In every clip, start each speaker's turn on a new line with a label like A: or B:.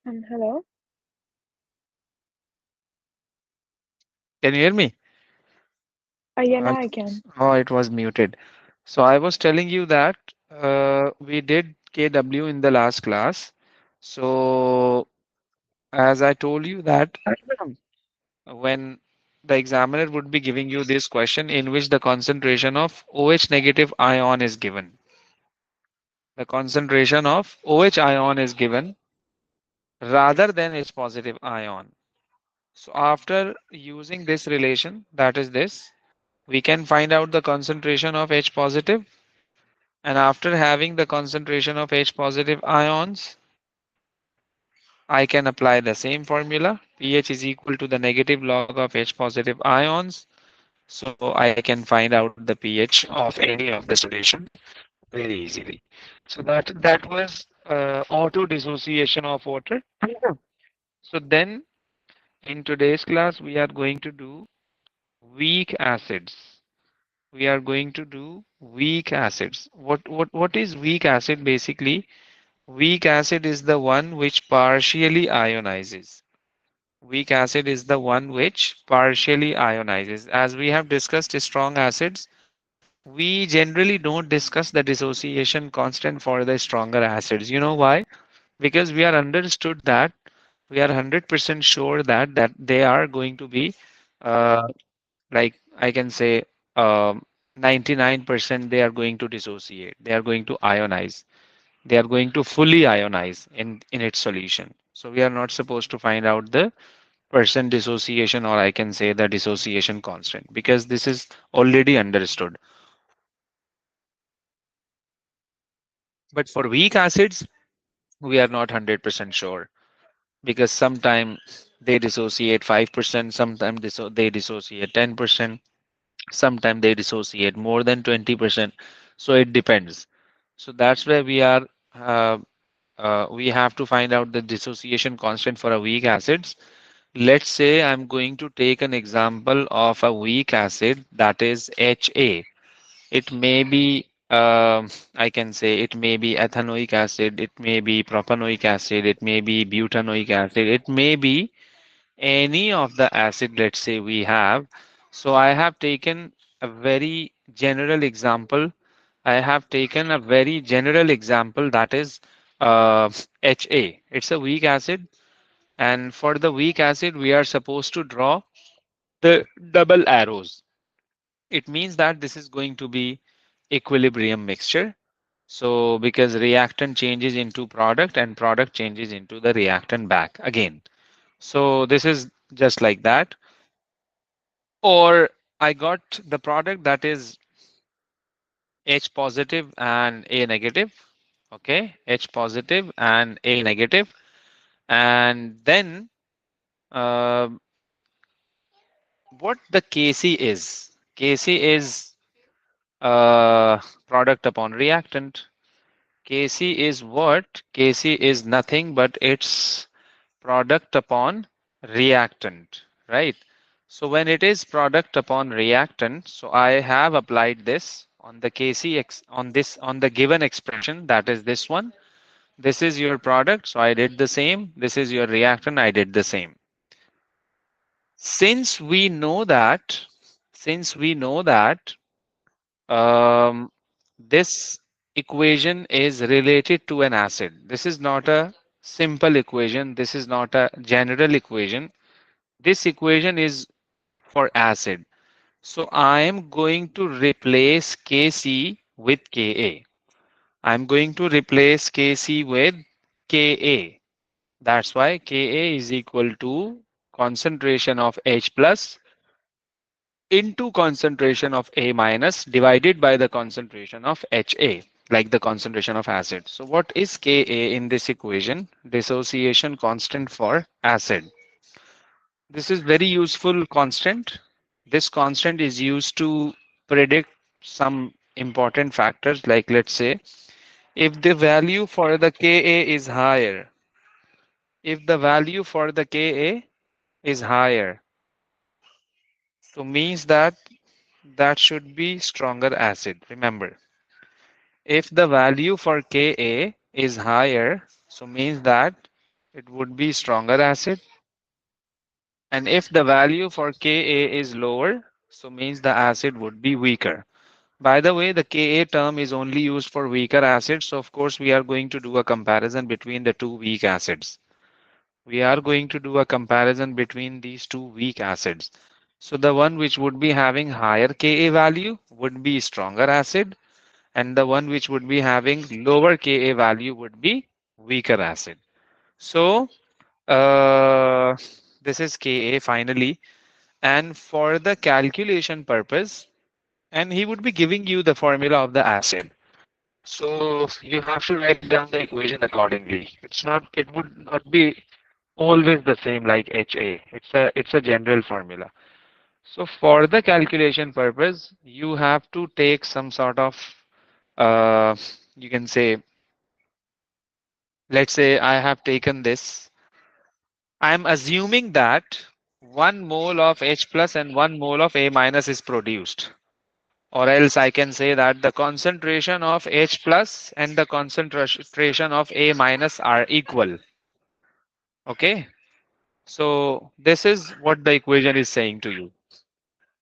A: Hello.
B: Can you hear me?
A: Yeah,
B: Uh,
A: now I can.
B: oh, it was muted. So I was telling you that we did KW in the last class. So as I told you that when the examiner would be giving you this question in which the concentration of OH negative ion is given. The concentration of OH ion is given rather than H positive ion. So after using this relation, that is this, we can find out the concentration of H positive. And after having the concentration of H positive ions, I can apply the same formula. pH is equal to the negative log of H positive ions. So I can find out the pH of any of the solution very easily. So that was auto dissociation of water. So then in today's class, we are going to do weak acids. We are going to do weak acids. What is weak acid basically? Weak acid is the one which partially ionizes. Weak acid is the one which partially ionizes. As we have discussed strong acids, we generally don't discuss the dissociation constant for the stronger acids. You know why? Because we are understood that we are 100% sure that they are going to be uh, like I can say 99% they are going to dissociate. They are going to ionize. They are going to fully ionize in its solution. So we are not supposed to find out the percent dissociation, or I can say the dissociation constant, because this is already understood. But for weak acids, we are not 100% sure, because sometimes they dissociate 5%, sometimes they dissociate 10%, sometimes they dissociate more than 20%. So it depends. So that's where uh, we have to find out the dissociation constant for a weak acids. Let's say I'm going to take an example of a weak acid, that is HA. It may be, I can say it may be ethanoic acid, it may be propanoic acid, it may be butanoic acid, it may be any of the acid, let's say we have. So I have taken a very general example. I have taken a very general example, that is HA. It's a weak acid. And for the weak acid, we are supposed to draw the double arrows. It means that this is going to be equilibrium mixture. So because reactant changes into product and product changes into the reactant back again. So this is just like that. Or I got the product that is H positive and A negative. Okay, H positive and A negative. And then uh, what the Kc is? Kc is product upon reactant. Kc is what? Kc is nothing but its product upon reactant, right? So when it is product upon reactant, so I have applied this on the Kc on this on the given expression, that is this one. This is your product, so I did the same. This is your reactant, I did the same. Since we know that, since we know that um, this equation is related to an acid. This is not a simple equation. This is not a general equation. This equation is for acid. So I am going to replace Kc with Ka. I'm going to replace Kc with Ka. That's why Ka is equal to concentration of H plus into concentration of A minus divided by the concentration of HA, like the concentration of acid. So what is Ka in this equation? Dissociation constant for acid. This is very useful constant. This constant is used to predict some important factors, like let's say if the value for the Ka is higher, if the value for the Ka is higher, so means that that should be stronger acid. Remember, if the value for Ka is higher, so means that it would be stronger acid. And if the value for Ka is lower, so means the acid would be weaker. By the way, the Ka term is only used for weaker acids. So of course, we are going to do a comparison between the two weak acids. We are going to do a comparison between these two weak acids. So the one which would be having higher Ka value would be stronger acid, and the one which would be having lower Ka value would be weaker acid. So uh, this is Ka finally. And for the calculation purpose, and he would be giving you the formula of the acid. So you have to write down the equation accordingly. It would not be always the same like HA. It's a general formula. So for the calculation purpose, you have to take some sort of uh, you can say, let's say I have taken this. I'm assuming that 1 mole of H plus and 1 mole of A minus is produced. Or else I can say that the concentration of H plus and the concentration of A minus are equal. Okay. So this is what the equation is saying to you.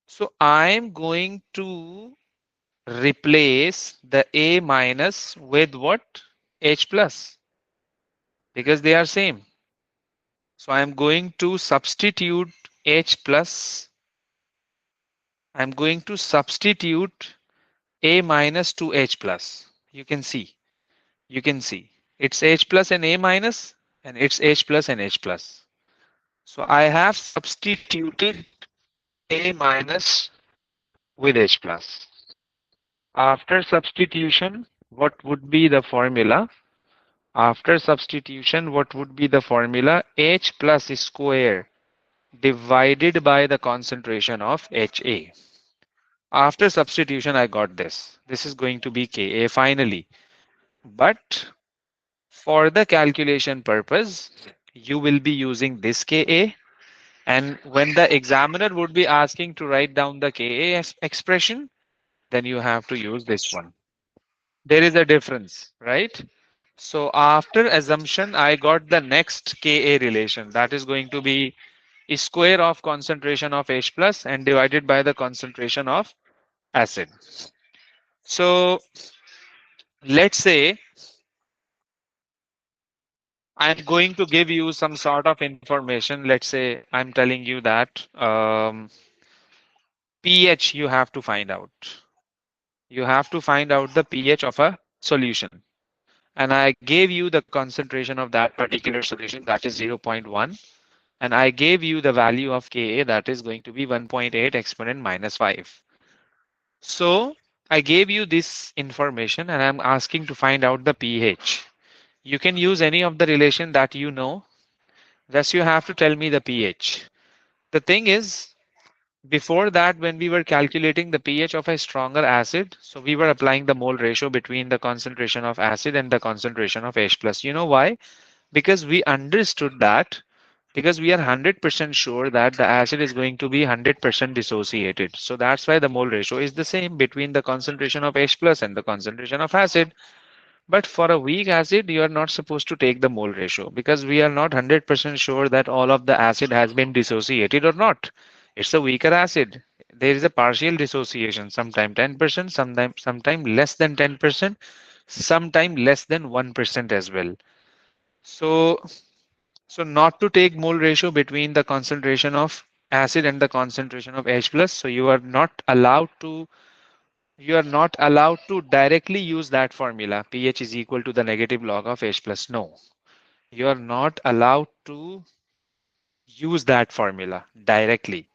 B: So I'm going to replace the A minus with what? H plus, because they are same. So I'm going to substitute H plus. I'm going to substitute A minus to H plus. You can see it's H plus and A minus, and it's H plus and H plus. So I have substituted A minus with H plus. After substitution, what would be the formula? After substitution, what would be the formula? H plus square divided by the concentration of HA. After substitution, I got this. This is going to be Ka finally. But for the calculation purpose, you will be using this Ka. And when the examiner would be asking to write down the Ka expression, then you have to use this one. There is a difference, right? So after assumption, I got the next Ka relation. That is going to be square of concentration of H plus and divided by the concentration of acid. So let's say I'm going to give you some sort of information. Let's say I'm telling you that pH you have to find out. You have to find out the pH of a solution. And I gave you the concentration of that particular solution, that is 0.1. And I gave you the value of Ka, that is going to be 1.8 exponent minus 5. So I gave you this information and I'm asking to find out the pH. You can use any of the relation that you know. Thus you have to tell me the pH. The thing is, before that, when we were calculating the pH of a stronger acid, so we were applying the mole ratio between the concentration of acid and the concentration of H plus. You know why? Because we understood that, because we are 100% sure that the acid is going to be 100% dissociated. So that's why the mole ratio is the same between the concentration of H plus and the concentration of acid. But for a weak acid, you are not supposed to take the mole ratio because we are not 100% sure that all of the acid has been dissociated or not. It's a weaker acid. There is a partial dissociation, sometime 10%, sometime less than 10%, sometime less than 1% as well. So, so not to take mole ratio between the concentration of acid and the concentration of H plus. So you are not allowed to directly use that formula. pH is equal to the negative log of H plus. No, you are not allowed to use that formula directly.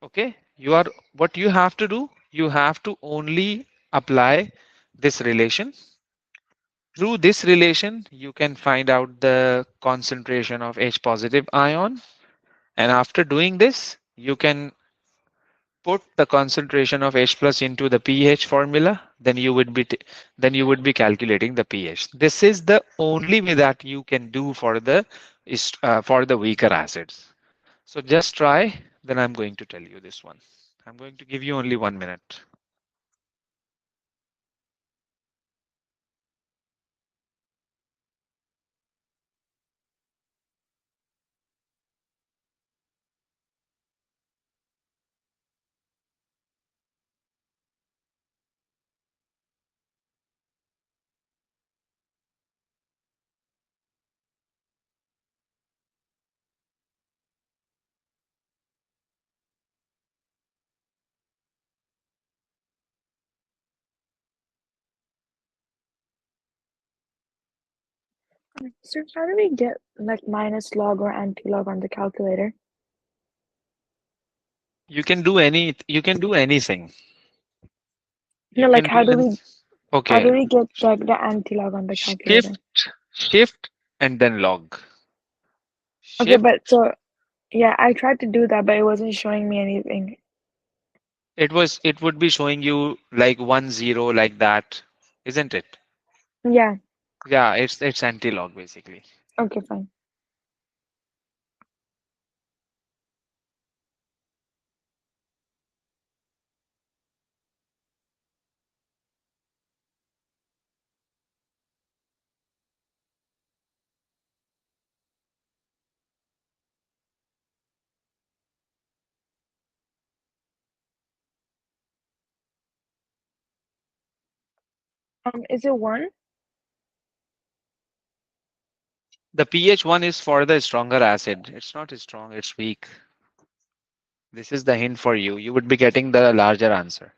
B: Okay, what you have to do, you have to only apply this relation. Through this relation, you can find out the concentration of H positive ion. And after doing this, you can put the concentration of H plus into the pH formula, then you would be calculating the pH. This is the only way that you can do for the weaker acids. So just try, then I'm going to tell you this one. I'm going to give you only 1 minute.
A: So how do we get like minus log or anti-log on the calculator?
B: You can do anything.
A: No,
B: You
A: like
B: can do anything.
A: how do
B: Okay.
A: we get like the anti-log on the calculator?
B: Shift and then log.
A: Okay,
B: Shift.
A: but so yeah, I tried to do that, but it wasn't showing me anything.
B: It would be showing you like 1 0 like that, isn't it?
A: Yeah,
B: Yeah, it's anti-log basically.
A: okay, fine. Is it one?
B: The pH one is for the stronger acid. It's not strong, it's weak. This is the hint for you. You would be getting the larger answer.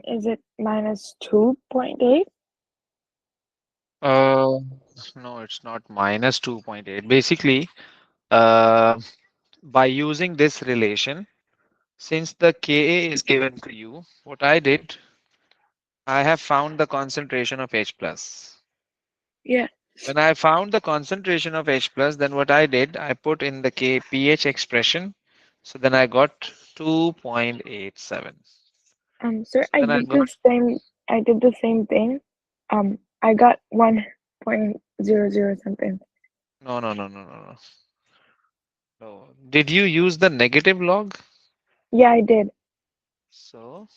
A: Is it minus 2.8?
B: Uh, no, it's not minus 2.8. Basically, uh, by using this relation, since the Ka is given to you, what I did, I have found the concentration of H plus.
A: Yeah.
B: When I found the concentration of H plus, then what I did, I put in the K pH expression. So then I got 2.87.
A: Sir,
B: So then I got
A: I did the same thing. I got 1.00 something.
B: no. No. Did you use the negative log?
A: Yeah, I did.
B: So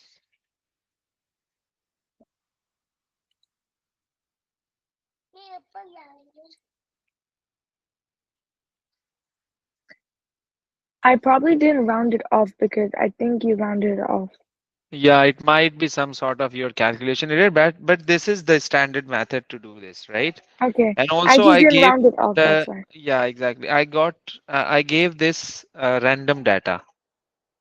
A: I probably didn't round it off because I think you rounded it off.
B: yeah, it might be some sort of your calculation error, but this is the standard method to do this, right?
A: Okay.
B: And
A: I
B: also
A: just
B: I
A: didn't
B: gave
A: round it off,
B: the
A: that's why.
B: yeah, exactly. I gave this random data.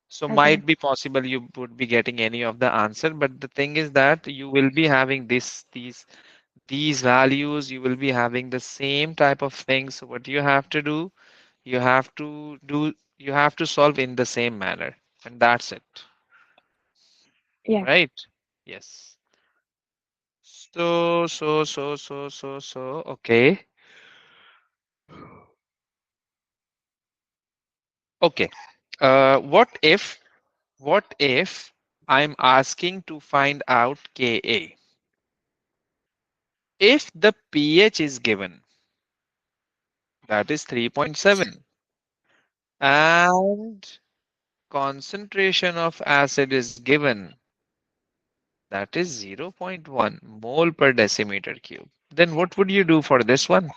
B: So
A: Okay.
B: might be possible you would be getting any of the answer, but the thing is that you will be having these values, you will be having the same type of things. So what you have to do, you have to solve in the same manner, and that's it,
A: Yeah.
B: right? Yes. Okay. Okay. What if I'm asking to find out Ka? If the pH is given, that is 3.7, and concentration of acid is given, that is zero point 0.1 mole per decimeter cube. Then what would you do for this one?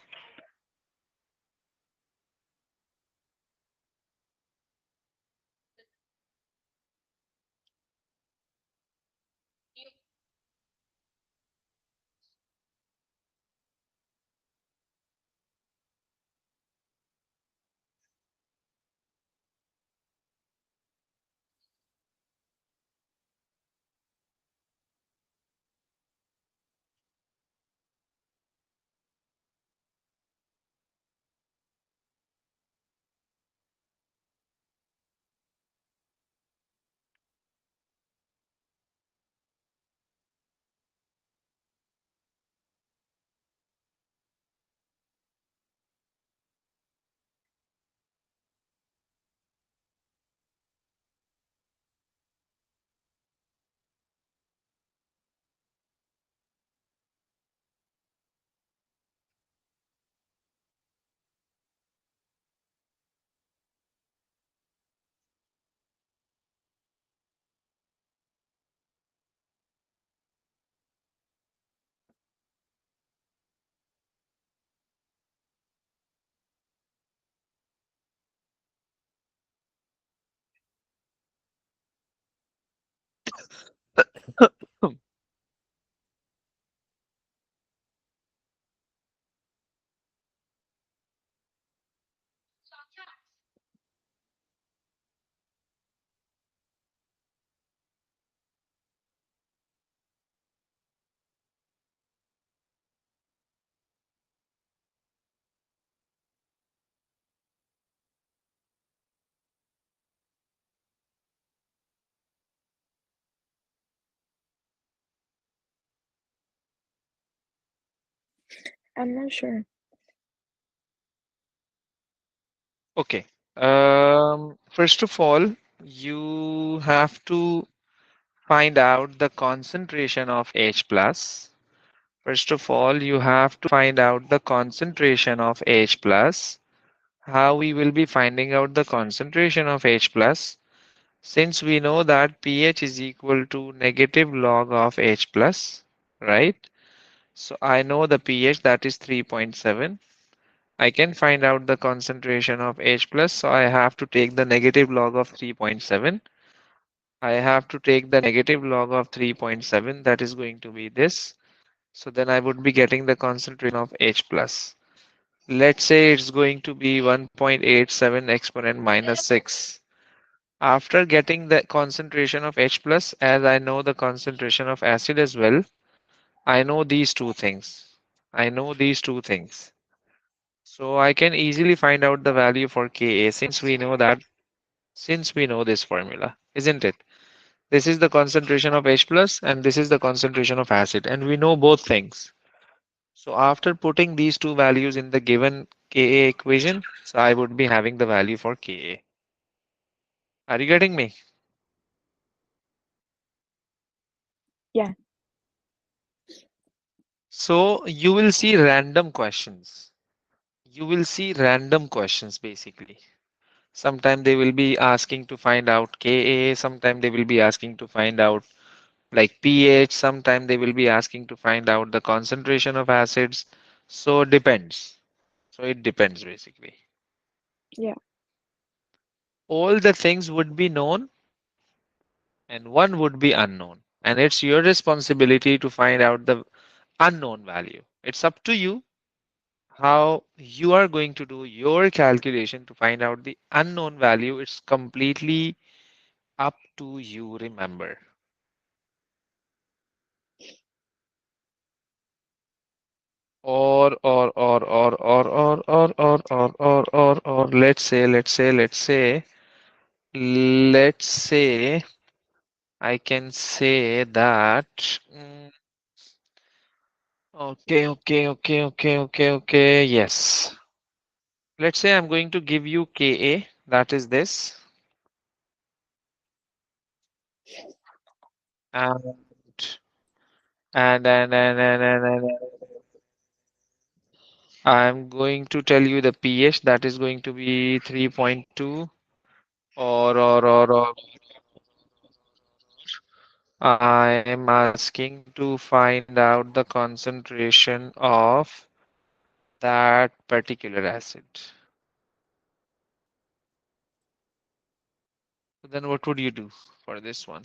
A: I'm not sure.
B: Okay. First of all, you have to find out the concentration of H plus. First of all, you have to find out the concentration of H plus. How we will be finding out the concentration of H plus? Since we know that pH is equal to negative log of H plus, right? So I know the pH that is 3.7. I can find out the concentration of H plus, so I have to take the negative log of 3.7. I have to take the negative log of 3.7, that is going to be this. So then I would be getting the concentration of H plus. Let's say it's going to be 1.87 exponent minus 6. After getting the concentration of H plus, as I know the concentration of acid as well, I know these two things. I know these two things. So I can easily find out the value for Ka since we know this formula, isn't it? This is the concentration of H plus and this is the concentration of acid, and we know both things. So after putting these two values in the given Ka equation, so I would be having the value for Ka. Are you getting me?
A: Yeah,
B: So you will see random questions. You will see random questions basically. Sometimes they will be asking to find out Ka, sometimes they will be asking to find out like pH, sometimes they will be asking to find out the concentration of acids. So it depends. So it depends basically.
A: yeah.
B: All the things would be known and one would be unknown. And it's your responsibility to find out the unknown value. It's up to you how you are going to do your calculation to find out the unknown value. It's completely up to you, remember. Or let's say I can say that okay, yes, let's say I'm going to give you Ka, that is this, and and I'm going to tell you the pH that is going to be 3.2, or I am asking to find out the concentration of that particular acid. So then what would you do for this one?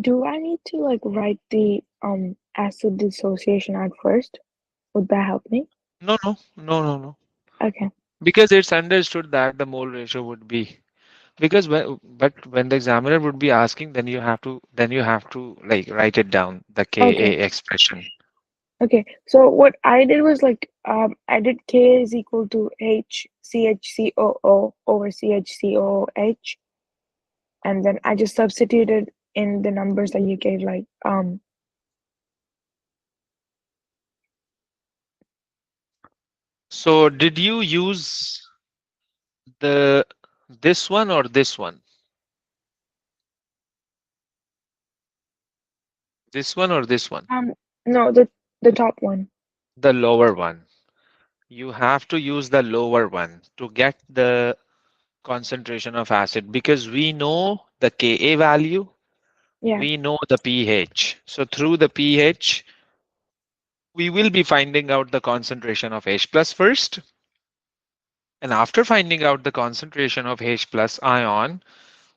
A: Do I need to like write the acid dissociation at first? Would that help me?
B: No.
A: Okay.
B: Because it's understood that the mole ratio would be because when the examiner would be asking, then you have to like write it down the Ka
A: Okay.
B: expression.
A: Okay. So what I did was like I did K is equal to HCHCOO over CHCOOH. and then I just substituted in the numbers that you gave, like
B: So did you use the this one or this one? This one or this one?
A: no, the top one.
B: The lower one. You have to use the lower one to get the concentration of acid because we know the Ka value,
A: Yeah.
B: we know the pH. So through the pH, we will be finding out the concentration of H plus first. And after finding out the concentration of H plus ion,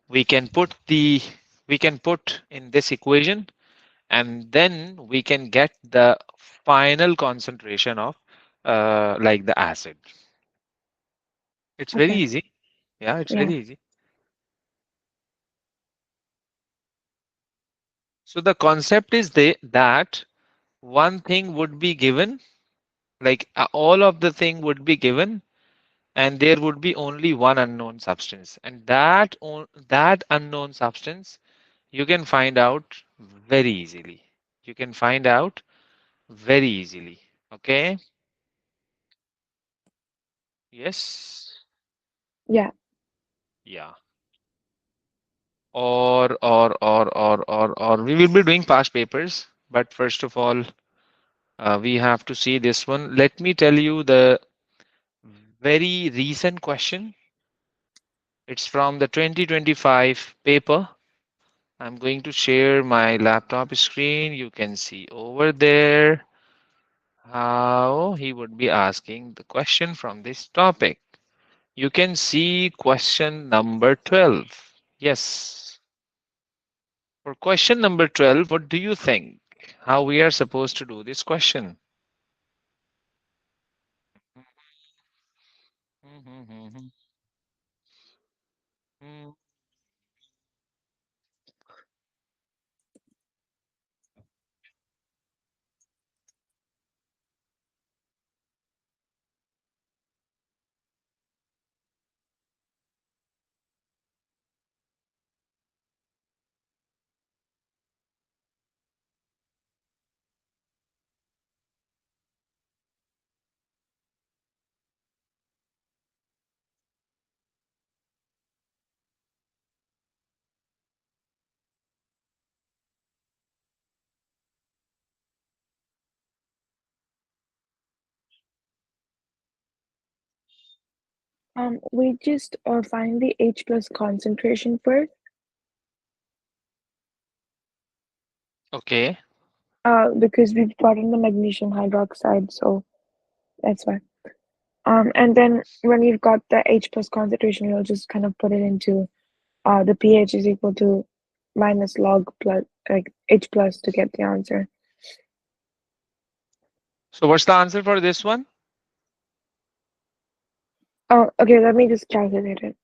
B: we can put in this equation, and then we can get the final concentration of like the acid. It's very
A: Okay.
B: easy. Yeah, it's
A: Yeah.
B: very easy. So the concept is that one thing would be given, like all of the thing would be given, and there would be only one unknown substance, and that unknown substance you can find out very easily. You can find out very easily. Okay. Yes.
A: Yeah.
B: Yeah. Or we will be doing past papers, but first of all, we have to see this one. Let me tell you the very recent question. It's from the 2025 paper. I'm going to share my laptop screen. You can see over there how he would be asking the question from this topic. You can see question number 12. Yes. For question number 12, what do you think? How we are supposed to do this question?
A: We just find the H plus concentration first.
B: Okay.
A: Because we've gotten the magnesium hydroxide, so that's why. And then when you've got the H plus concentration, you'll just kind of put it into the pH is equal to minus log plus like H plus to get the answer.
B: So what's the answer for this one?
A: Oh, okay, let me just calculate it.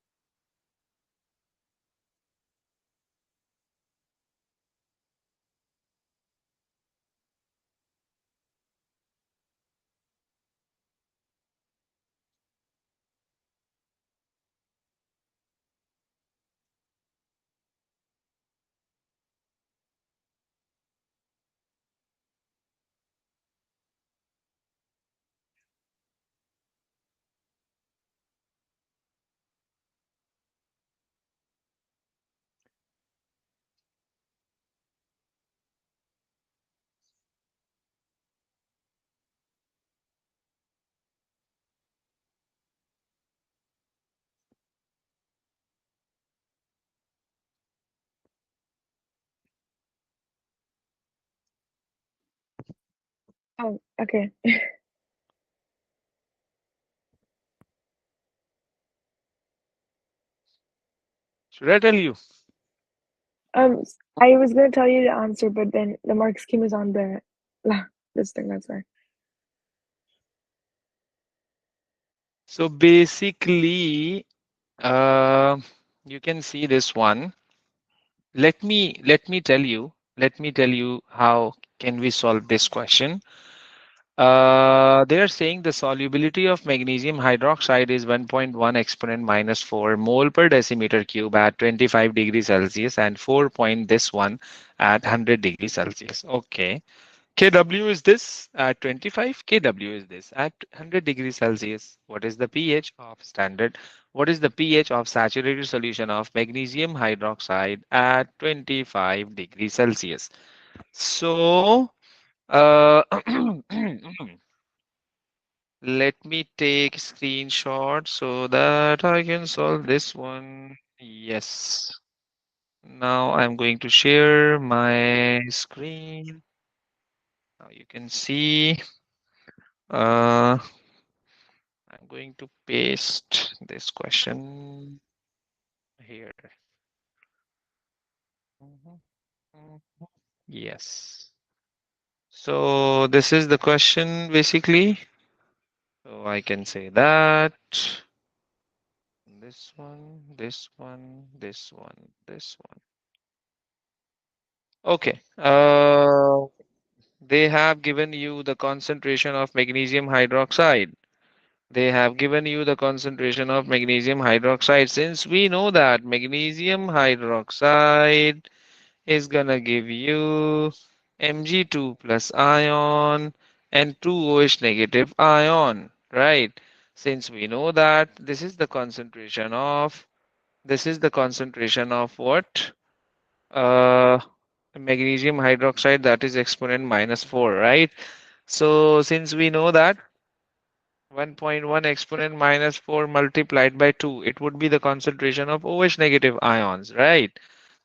A: Oh, okay.
B: Should I tell you?
A: I was gonna tell you the answer, but then the mark scheme is on the this thing. That's why.
B: So basically, uh, you can see this one. Let me tell you how can we solve this question. They are saying the solubility of magnesium hydroxide is 1.1 exponent minus 4 mole per decimeter cube at 25 degrees Celsius and 4 point this one at 100 degrees Celsius. Okay. Kw is this at 25. Kw is this at 100 degrees Celsius. What is the pH of standard? What is the pH of saturated solution of magnesium hydroxide at 25 degrees Celsius? So, uh, let me take screenshot so that I can solve this one. Yes. Now I'm going to share my screen. Now you can see. Uh, I'm going to paste this question here. Mhm, mhm. Yes. So this is the question basically. So I can say that this one, this one, this one, this one. Okay. They have given you the concentration of magnesium hydroxide. They have given you the concentration of magnesium hydroxide. Since we know that magnesium hydroxide is gonna give you Mg2 plus ion and 2OH negative ion, right? Since we know that this is the concentration of what? Uh, Magnesium hydroxide, that is exponent minus 4, right? So since we know that 1.1 exponent minus 4 multiplied by 2, it would be the concentration of OH negative ions, right?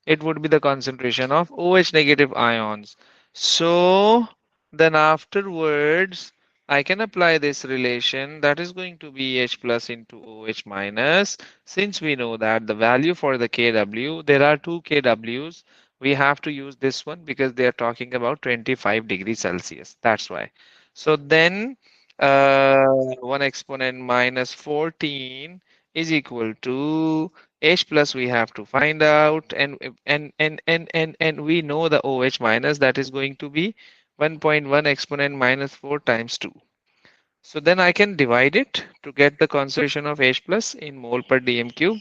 B: It would be the concentration of OH negative ions. So then afterwards, I can apply this relation that is going to be H plus into OH minus. Since we know that the value for the Kw, there are two Kw's. We have to use this one because they are talking about 25 degrees Celsius. That's why. So then 1 exponent minus 14 is equal to H plus we have to find out and we know the OH minus that is going to be 1.1 exponent minus 4 times 2. So then I can divide it to get the concentration of H plus in mole per dm cube.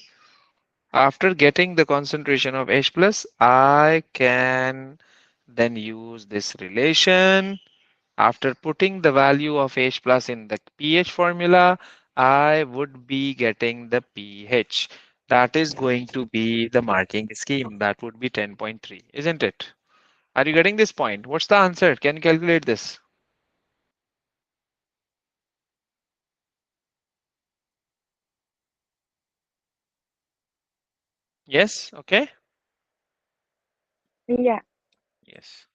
B: After getting the concentration of H plus, I can then use this relation. After putting the value of H plus in the pH formula, I would be getting the pH. That is going to be the marking scheme. That would be 10.3, isn't it? Are you getting this point? What's the answer? Can you calculate this? Yes? Okay?
A: Yeah.
B: Yes.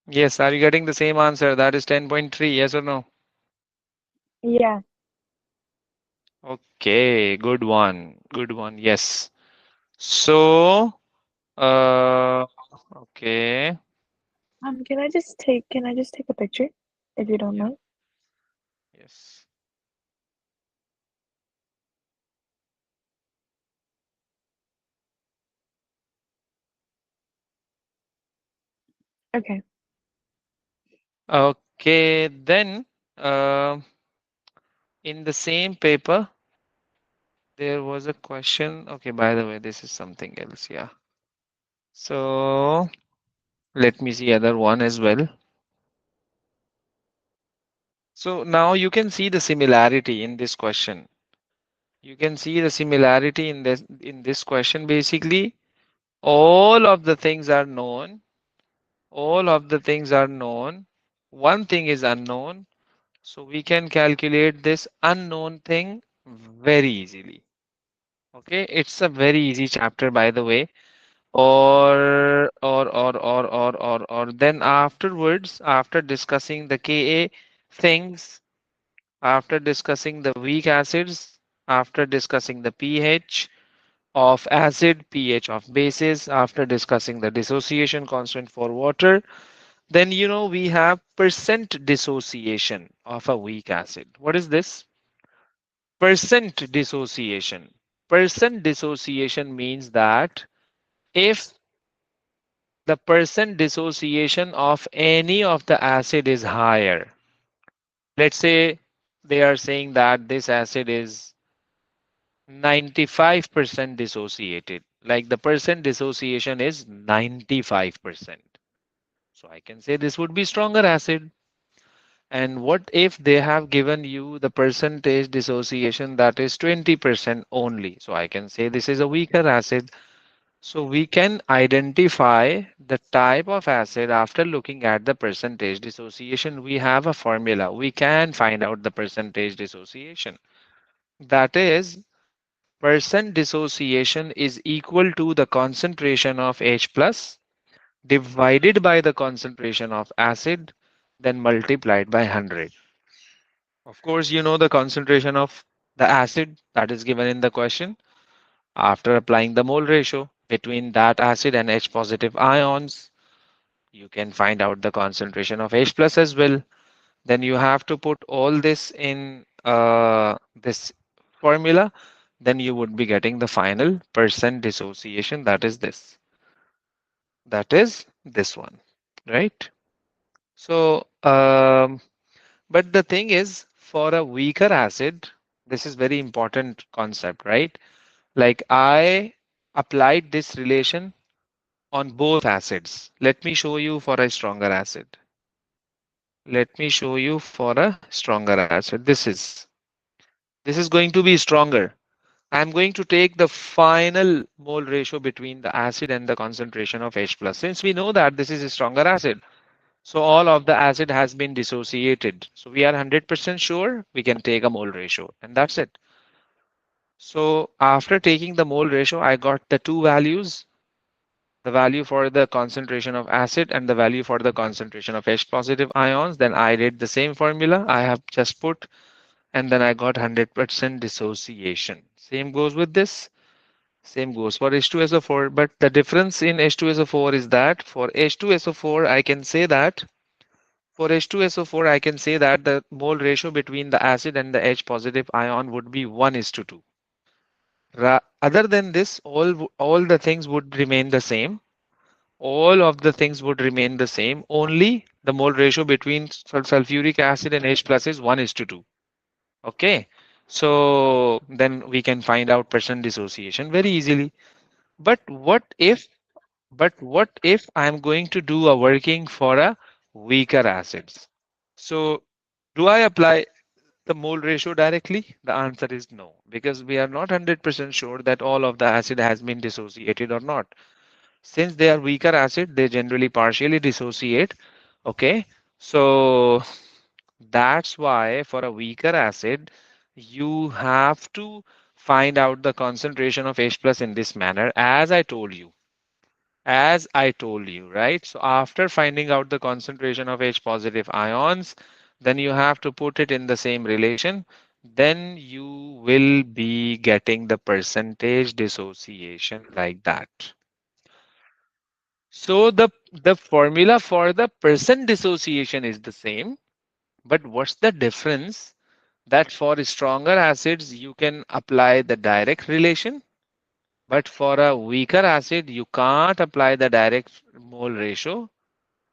B: Yes. Are you getting the same answer? That is 10.3. Yes or no?
A: Yeah.
B: Okay. Good one. Good one. Yes. So, okay.
A: Can I just take a picture if you don't
B: Yeah.
A: mind?
B: Yes.
A: Okay.
B: Okay. Then, uh, in the same paper, there was a question. Okay, by the way, this is something else. Yeah. So let me see other one as well. So now you can see the similarity in this question. You can see the similarity in this question. Basically, all of the things are known. All of the things are known. One thing is unknown. So we can calculate this unknown thing very easily. Okay, it's a very easy chapter, by the way. Or then afterwards, after discussing the Ka things, after discussing the weak acids, after discussing the pH of acid, pH of bases, after discussing the dissociation constant for water, then we have percent dissociation of a weak acid. What is this? Percent dissociation. Percent dissociation means that if the percent dissociation of any of the acid is higher, let's say they are saying that this acid is 95% dissociated, like the percent dissociation is 95%. So I can say this would be stronger acid. And what if they have given you the percentage dissociation that is 20% only? So I can say this is a weaker acid. So we can identify the type of acid after looking at the percentage dissociation. We have a formula. We can find out the percentage dissociation. That is, percent dissociation is equal to the concentration of H plus divided by the concentration of acid, then multiplied by 100. Of course, you know the concentration of the acid that is given in the question. After applying the mole ratio between that acid and H positive ions, you can find out the concentration of H plus as well. Then you have to put all this in this formula. Then you would be getting the final percent dissociation. That is this. That is this one, right? So, but the thing is, for a weaker acid, this is very important concept, right? Like I applied this relation on both acids. Let me show you for a stronger acid. Let me show you for a stronger acid. This is going to be stronger. I'm going to take the final mole ratio between the acid and the concentration of H plus. Since we know that this is a stronger acid, so all of the acid has been dissociated. So we are 100% sure we can take a mole ratio, and that's it. So after taking the mole ratio, I got the two values, the value for the concentration of acid and the value for the concentration of H positive ions. Then I did the same formula I have just put, and then I got 100% dissociation. Same goes with this. Same goes for H2SO4. But the difference in H2SO4 is that for H2SO4, I can say that for H2SO4, I can say that the mole ratio between the acid and the H positive ion would be 1:2. Other than this, all the things would remain the same. All of the things would remain the same. Only the mole ratio between sulfuric acid and H plus is 1:2. Okay. So then we can find out percent dissociation very easily. But what if I'm going to do a working for a weaker acids? So do I apply the mole ratio directly? The answer is no, because we are not 100% sure that all of the acid has been dissociated or not. Since they are weaker acid, they generally partially dissociate. Okay, so that's why for a weaker acid, you have to find out the concentration of H plus in this manner, as I told you, right? So after finding out the concentration of H positive ions, then you have to put it in the same relation. Then you will be getting the percentage dissociation like that. So the formula for the percent dissociation is the same, but what's the difference? That for stronger acids, you can apply the direct relation, but for a weaker acid, you can't apply the direct mole ratio,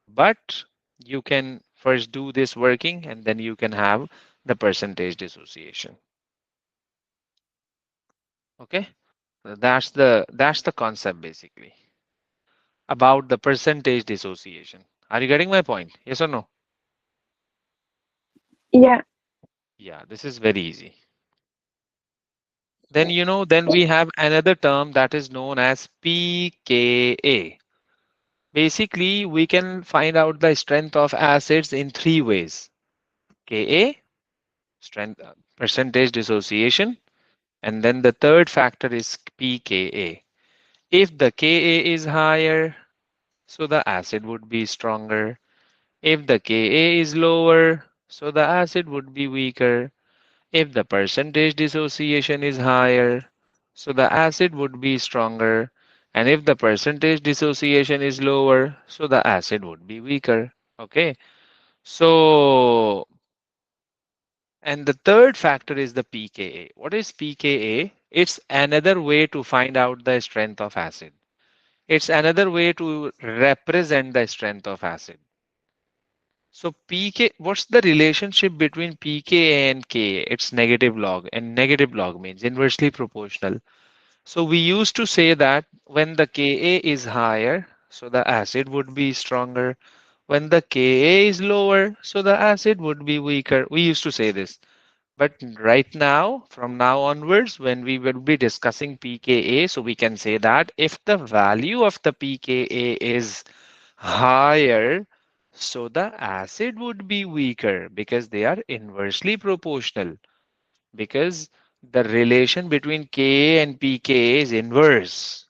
B: but you can first do this working and then you can have the percentage dissociation. Okay, so that's the concept basically about the percentage dissociation. Are you getting my point? Yes or no?
A: Yeah.
B: Yeah, this is very easy. Then then we have another term that is known as pKa. Basically, we can find out the strength of acids in three ways: Ka, strength, percentage dissociation. And then the third factor is pKa. If the Ka is higher, so the acid would be stronger. If the Ka is lower, so the acid would be weaker. If the percentage dissociation is higher, so the acid would be stronger. And if the percentage dissociation is lower, so the acid would be weaker. Okay. So, and the third factor is the pKa. What is pKa? It's another way to find out the strength of acid. It's another way to represent the strength of acid. So pK, what's the relationship between pKa and Ka? It's negative log, and negative log means inversely proportional. So we used to say that when the Ka is higher, so the acid would be stronger. When the Ka is lower, so the acid would be weaker. We used to say this. But right now, from now onwards, when we will be discussing pKa, so we can say that if the value of the pKa is higher, so the acid would be weaker because they are inversely proportional. Because the relation between Ka and pKa is inverse.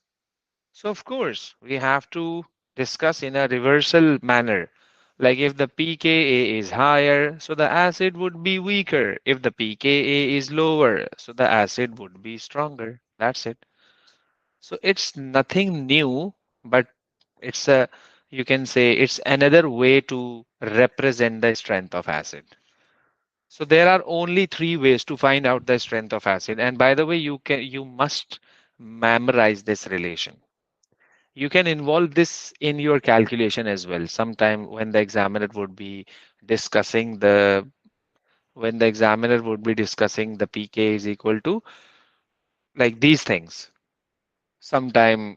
B: So of course, we have to discuss in a reversal manner. Like if the pKa is higher, so the acid would be weaker. If the pKa is lower, so the acid would be stronger. That's it. So it's nothing new, but it's a, you can say it's another way to represent the strength of acid. So there are only three ways to find out the strength of acid. And by the way, you must memorize this relation. You can involve this in your calculation as well. Sometime when the examiner would be discussing the when the examiner would be discussing the pK is equal to like these things. Sometime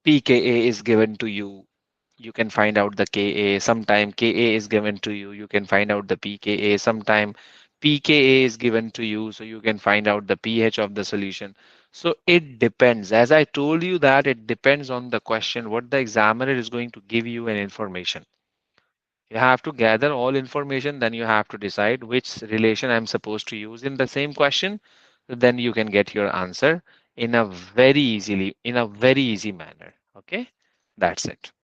B: pKa is given to you. You can find out the Ka. Sometime Ka is given to you. You can find out the pKa. Sometime pKa is given to you, so you can find out the pH of the solution. So it depends. As I told you that it depends on the question, what the examiner is going to give you an information. You have to gather all information, then you have to decide which relation I'm supposed to use in the same question. Then you can get your answer in a very easy manner. Okay, that's it.